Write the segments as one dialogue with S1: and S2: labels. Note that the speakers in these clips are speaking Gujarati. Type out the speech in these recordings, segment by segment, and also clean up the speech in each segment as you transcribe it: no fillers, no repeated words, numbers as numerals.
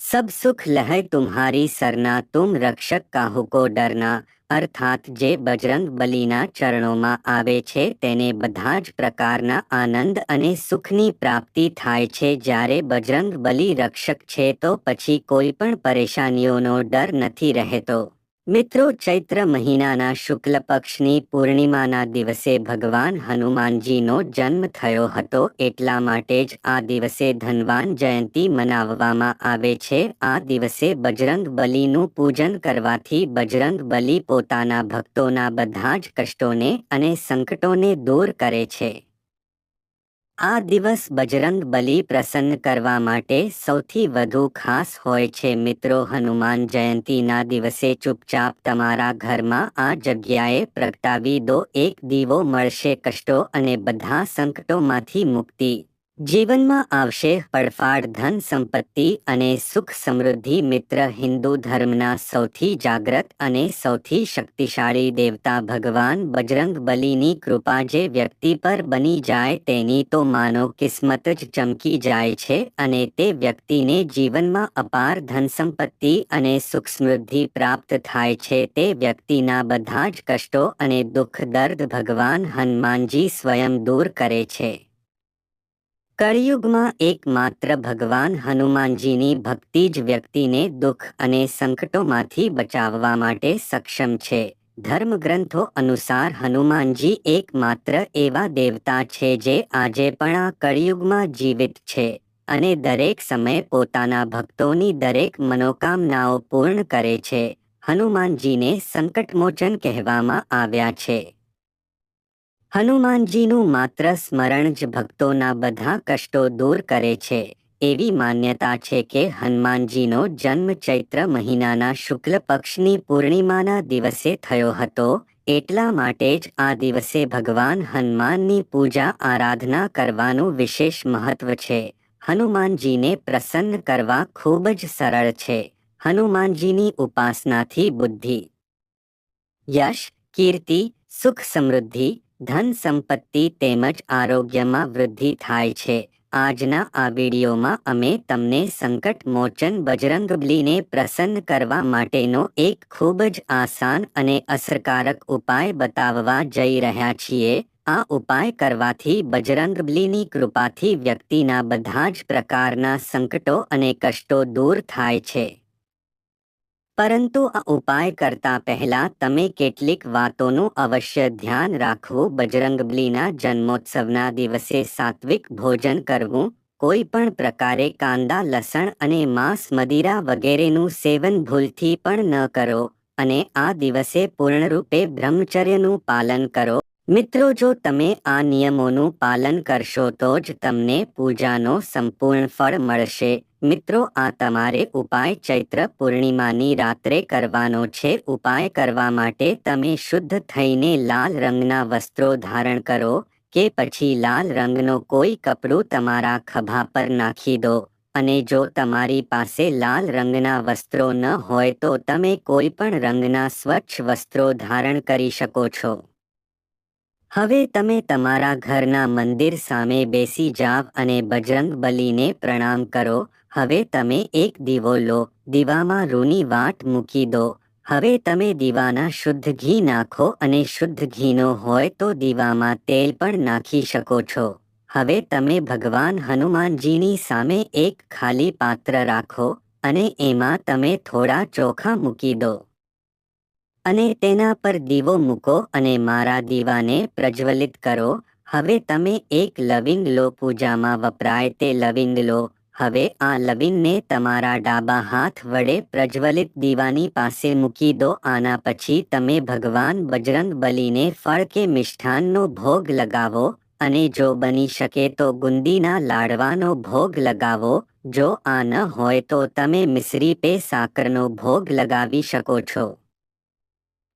S1: सब सुख लहै तुम्हारी सरना, तुम रक्षक काहू को डरना। अर्थात जे बजरंग बलीना चरणों आवे छे तेने બધા જ પ્રકારના આનંદ અને સુખની પ્રાપ્તિ થાય છે। જ્યારે બજરંગ બલી રક્ષક છે તો પછી કોઈ પણ પરેશાનીઓનો ડર નથી રહેતો। મિત્રો, ચૈત્ર મહિનાના શુક્લ પક્ષની પૂર્ણિમાના દિવસે ભગવાન હનુમાનજીનો જન્મ થયો હતો, એટલા માટે જ આ દિવસે ધનવાન જયંતી મનાવવામાં આવે છે। આ દિવસે બજરંગ બલીનું પૂજન કરવાથી બજરંગ બલી પોતાના ભક્તોના બધા જ કષ્ટોને અને સંકટોને દૂર કરે છે। આ દિવસ બજરંગ બલી પ્રસન્ન કરવા માટે સૌથી વધુ ખાસ હોય છે। મિત્રો, હનુમાન જયંતીના દિવસે ચૂપચાપ તમારા ઘરમાં આ જગ્યાએ પ્રગટાવી દો, એક દીવો મળશે કષ્ટો અને બધા સંકટોમાંથી મુક્તિ। જીવનમાં આવશે ફળફાળ, ધન સંપત્તિ અને સુખ સમૃદ્ધિ। મિત્ર, હિન્દુ ધર્મના સૌથી જાગ્રત અને સૌથી શક્તિશાળી દેવતા ભગવાન બજરંગ બલીની કૃપા જે વ્યક્તિ પર બની જાય તેની તો માનો કિસ્મત જ ચમકી જાય છે અને તે વ્યક્તિને જીવનમાં અપાર ધન સંપત્તિ અને સુખ સમૃદ્ધિ પ્રાપ્ત થાય છે। તે વ્યક્તિના બધા જ કષ્ટો અને દુઃખ દર્દ ભગવાન હનુમાનજી સ્વયં દૂર કરે છે। કળિયુગમાં એકમાત્ર ભગવાન હનુમાનજીની ભક્તિ જ વ્યક્તિને દુઃખ અને સંકટોમાંથી બચાવવા માટે સક્ષમ છે। ધર્મગ્રંથો અનુસાર હનુમાનજી એકમાત્ર એવા દેવતા છે જે આજે પણ આ કળિયુગમાં જીવિત છે અને દરેક સમયે પોતાના ભક્તોની દરેક મનોકામનાઓ પૂર્ણ કરે છે। હનુમાનજીને સંકટમોચન કહેવામાં આવ્યા છે। હનુમાનજીનું માત્ર સ્મરણ જ ભક્તોના બધા કષ્ટો દૂર કરે છે। એવી માન્યતા છે કે હનુમાનજીનો જન્મ ચૈત્ર મહિનાના શુક્લ પક્ષની પૂર્ણિમાના દિવસે થયો હતો, એટલા માટે જ આ દિવસે ભગવાન હનુમાનની પૂજા આરાધના કરવાનું વિશેષ મહત્વ છે। હનુમાનજીને પ્રસન્ન કરવા ખૂબ જ સરળ છે। હનુમાનજીની ઉપાસનાથી બુદ્ધિ, યશ, કીર્તિ, સુખ સમૃદ્ધિ, ધન સંપત્તિ તેમજ આરોગ્યમાં વૃદ્ધિ થાય છે। આજના આ વિડીયોમાં અમે તમને સંકટ મોચન બજરંગબલીને પ્રસન્ન કરવા માટેનો એક ખૂબ જ આસાન અને અસરકારક ઉપાય બતાવવા જઈ રહ્યા છીએ। આ ઉપાય કરવાથી બજરંગબલીની કૃપાથી વ્યક્તિના બધા જ પ્રકારના સંકટો અને કષ્ટો દૂર થાય છે। પરંતુ આ ઉપાય કરતા પહેલા તમે કેટલીક વાતોનું અવશ્ય ધ્યાન રાખવું। બજરંગબલીના જન્મોત્સવના દિવસે સાત્વિક ભોજન કરવું, કોઈ પણ પ્રકારે કાંદા, લસણ અને માંસ, મદિરા વગેરેનું સેવન ભૂલથી પણ ન કરો અને આ દિવસે પૂર્ણરૂપે બ્રહ્મચર્યનું પાલન કરો। મિત્રો, જો તમે આ નિયમોનું પાલન કરશો તો જ તમને પૂજાનો સંપૂર્ણ ફળ મળશે। મિત્રો, આ તમારે ઉપાય ચૈત્ર પૂર્ણિમાની રાત્રે કરવાનો છે। ઉપાય કરવા માટે તમે શુદ્ધ થઈને લાલ રંગના વસ્ત્રો ધારણ કરો કે પછી લાલ રંગનો કોઈ કપડું તમારા ખભા પર નાખી દો અને જો તમારી પાસે લાલ રંગના વસ્ત્રો ન હોય તો તમે કોઈ પણ રંગના સ્વચ્છ વસ્ત્રો ધારણ કરી શકો છો। હવે તમે તમારા ઘરના મંદિર સામે બેસી જાવ અને બજરંગ બલીને પ્રણામ કરો। હવે તમે એક દીવો લો, દીવામાં રૂની વાટ મૂકી દો। હવે તમે દીવાના શુદ્ધ ઘી નાખો અને શુદ્ધ ઘીનો હોય તો દીવામાં તેલ પણ નાખી શકો છો। હવે તમે ભગવાન હનુમાનજીની સામે એક ખાલી પાત્ર રાખો અને એમાં તમે થોડા ચોખા મૂકી દો અને તેના પર દીવો મૂકો અને મારા દીવાને પ્રજ્વલિત કરો। હવે તમે એક લવિંગ લો, પૂજામાં વપરાય તે લવિંગ લો। હવે આ લવિંગને તમારા ડાબા હાથ વડે પ્રજ્વલિત દીવાની પાસે મૂકી દો। આના પછી તમે ભગવાન બજરંગ બલીને ફળ કે મિષ્ઠાનનો ભોગ લગાવો અને જો બની શકે તો ગુંદીના લાડવાનો ભોગ લગાવો। જો આ ન હોય તો તમે મિશ્રી પે સાકરનો ભોગ લગાવી શકો છો,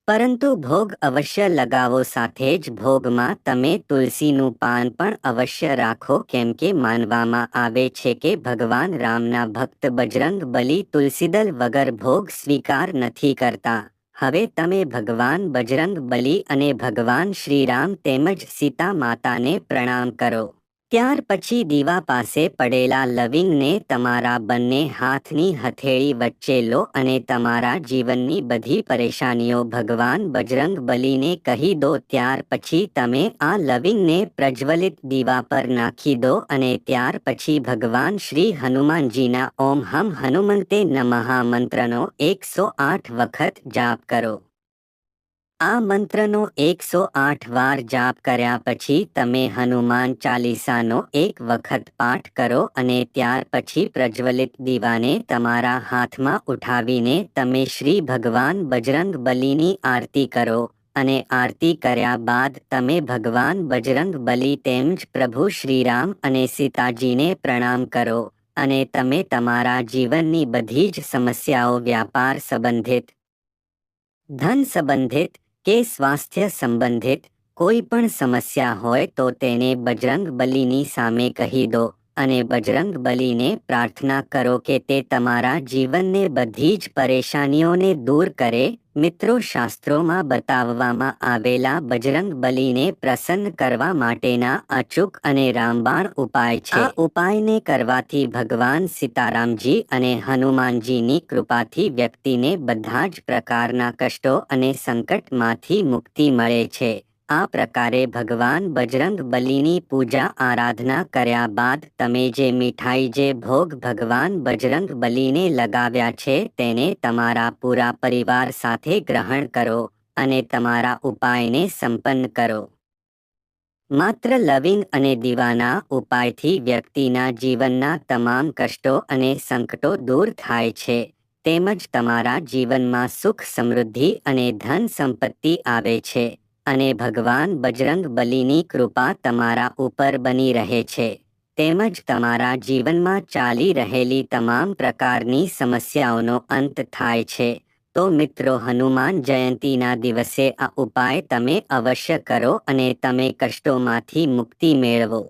S1: પરંતુ ભોગ અવશ્ય લગાવો। સાથે જ ભોગમાં તમે તુલસીનું પાન પણ અવશ્ય રાખો, કેમ કે માનવામાં આવે છે કે ભગવાન રામના ભક્ત બજરંગ બલી તુલસીદલ વગર ભોગ સ્વીકાર નથી કરતા। હવે તમે ભગવાન બજરંગ બલી અને ભગવાન શ્રીરામ તેમજ સીતા માતાને પ્રણામ કરો। ત્યાર પછી દીવા પાસે પડેલા લવિંગને તમારા બંને હાથની હથેળી વચ્ચે લો અને તમારા જીવનની બધી પરેશાનીઓ ભગવાન બજરંગ બલીને કહી દો. ત્યાર પછી તમે આ લવિંગને પ્રજ્વલિત દીવા પર નાખી દો અને ત્યાર પછી ભગવાન શ્રી હનુમાનજીના ઓમ હમ હનુમંતે નમઃ મંત્રનો 108 વખત જાપ કરો. આ મંત્રનો 108 વાર જાપ કર્યા પછી તમે હનુમાન ચાલીસાનો 1 વખત પાઠ કરો અને ત્યાર પછી પ્રજ્વલિત દીવાને તમારા હાથમાં ઉઠાવીને તમે શ્રી ભગવાન બજરંગ બલીની આરતી કરો અને આરતી કર્યા બાદ તમે ભગવાન બજરંગ બલી તેમજ પ્રભુ શ્રીરામ અને સીતાજીને પ્રણામ કરો અને તમે તમારા જીવનની બધી જ સમસ્યાઓ, વ્યાપાર સંબંધિત, ધન સંબંધિત કે સ્વાસ્થ્ય સંબંધિત કોઈ પણ સમસ્યા હોય તો તેને બજરંગ બલીની સામે કહી દો અને બજરંગ બલીને પ્રાર્થના કરો કે તે તમારા જીવનને બધી જ પરેશાનીઓને દૂર કરે. મિત્રો, શાસ્ત્રોમાં બતાવવામાં આવેલા બજરંગ બલીને પ્રસન્ન કરવા માટેના અચૂક અને રામબાણ ઉપાય છે. આ ઉપાયને કરવાથી ભગવાન સીતારામજી અને હનુમાનજીની કૃપાથી વ્યક્તિને બધા જ પ્રકારના કષ્ટો અને સંકટમાંથી મુક્તિ મળે છે. આ પ્રકારે ભગવાન બજરંગ બલીની પૂજા આરાધના કર્યા બાદ તમે જે મીઠાઈ, જે ભોગ ભગવાન બજરંગ બલીને લગાવ્યા છે તેને તમારા પૂરા પરિવાર સાથે ગ્રહણ કરો અને તમારા ઉપાયને સંપન્ન કરો. માત્ર લવિંગ અને દીવાના ઉપાયથી વ્યક્તિના જીવનના તમામ કષ્ટો અને સંકટો દૂર થાય છે તેમજ તમારા જીવનમાં સુખ, સમૃદ્ધિ અને ધન સંપત્તિ આવે છે અને ભગવાન બજરંગ બલીની કૃપા તમારા ઉપર બની રહે છે તેમજ તમારા જીવનમાં ચાલી રહેલી તમામ પ્રકારની સમસ્યાઓનો અંત થાય છે. તો મિત્રો, હનુમાન જયંતીના દિવસે આ ઉપાય તમે અવશ્ય કરો અને તમે કષ્ટોમાંથી મુક્તિ મેળવો.